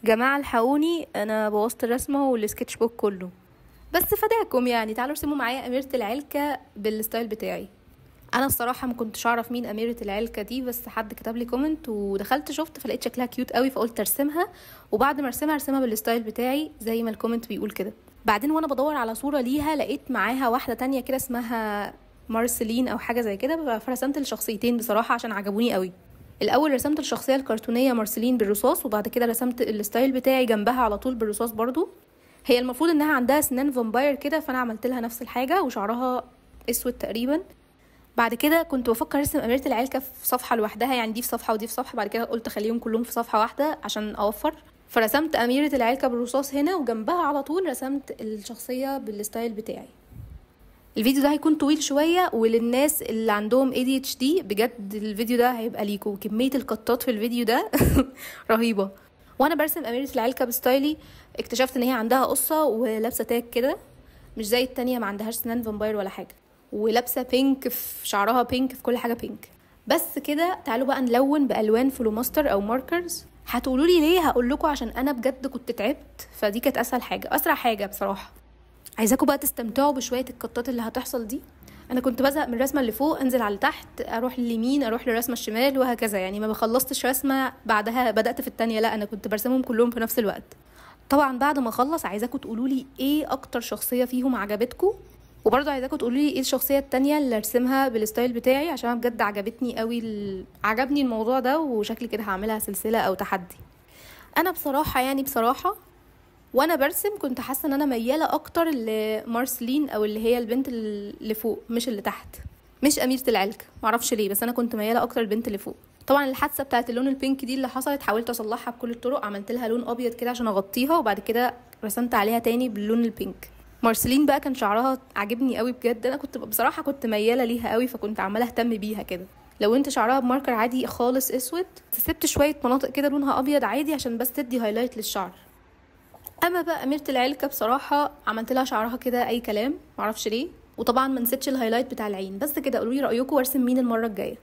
جماعة الحقوني، انا بوظت الرسمة والسكتش بوك كله. بس فداكم يعني، تعالوا ارسموا معايا اميرة العلكة بالستايل بتاعي. انا الصراحة ما كنتش اعرف مين اميرة العلكة دي، بس حد كتب لي كومنت ودخلت شفت فلقيت شكلها كيوت قوي، فقلت ارسمها. وبعد ما ارسمها بالستايل بتاعي زي ما الكومنت بيقول كده. بعدين وانا بدور على صورة ليها لقيت معاها واحدة تانية كده اسمها مارسلين او حاجة زي كده، فرسمت الشخصيتين بصراحة عشان عجبوني قوي. الاول رسمت الشخصيه الكرتونيه مارسيلين بالرصاص، وبعد كده رسمت الستايل بتاعي جنبها على طول بالرصاص برضو. هي المفروض انها عندها سنان فامباير كده، فانا عملت لها نفس الحاجه وشعرها اسود تقريبا. بعد كده كنت بفكر ارسم اميره العلكه في صفحه لوحدها، يعني دي في صفحه ودي في صفحه، بعد كده قلت اخليهم كلهم في صفحه واحده عشان اوفر. فرسمت اميره العلكه بالرصاص هنا، وجنبها على طول رسمت الشخصيه بالستايل بتاعي. الفيديو ده هيكون طويل شوية، وللناس اللي عندهم ADHD بجد الفيديو ده هيبقى ليكوا. كمية القطات في الفيديو ده رهيبة. وانا برسم اميرة العلكة بستايلي اكتشفت ان هي عندها قصة ولابسة تاج كده، مش زي التانية ما عندهاش سنان فامباير ولا حاجة، ولابسة بينك في شعرها، بينك في كل حاجة بينك. بس كده تعالوا بقى نلون بألوان فلوماستر او ماركرز. هتقولوا لي ليه؟ هقول لكم عشان انا بجد كنت تعبت، فدي كانت اسهل حاجة، اسرع حاجة بصراحة. عايزاكم بقى تستمتعوا بشويه القطات اللي هتحصل دي. انا كنت بزهق من الرسمه اللي فوق انزل على تحت، اروح لليمين اروح للرسمه الشمال وهكذا، يعني ما بخلصتش رسمه بعدها بدات في التانية، لا انا كنت برسمهم كلهم في نفس الوقت. طبعا بعد ما اخلص عايزاكم تقولوا لي ايه اكتر شخصيه فيهم عجبتكم، وبرضه عايزاكم تقولوا لي ايه الشخصيه التانية اللي ارسمها بالستايل بتاعي، عشان أنا بجد عجبتني قوي عجبني الموضوع ده، وشكلي كده هعملها سلسله او تحدي. انا بصراحه يعني بصراحه وانا برسم كنت حاسه ان انا مياله اكتر لمارسلين، او اللي هي البنت اللي فوق مش اللي تحت، مش اميره العلك. معرفش ليه بس انا كنت مياله اكتر البنت اللي فوق. طبعا الحادثه بتاعت اللون البينك دي اللي حصلت حاولت اصلحها بكل الطرق، عملت لها لون ابيض كده عشان اغطيها، وبعد كده رسمت عليها تاني باللون البينك. مارسلين بقى كان شعرها عاجبني قوي بجد، انا كنت بصراحه كنت مياله ليها قوي، فكنت عماله اهتم بيها كده. لو انت شعرها بماركر عادي خالص اسود، سبت شويه مناطق كده لونها ابيض عادي عشان بس تدي هايلايت للشعر. اما بقى اميره العلكه بصراحه عملت لها شعرها كده اي كلام، معرفش ليه، وطبعا ما نسيتش الهايلايت بتاع العين. بس كده قولوا لي رايكم وارسم مين المره الجايه.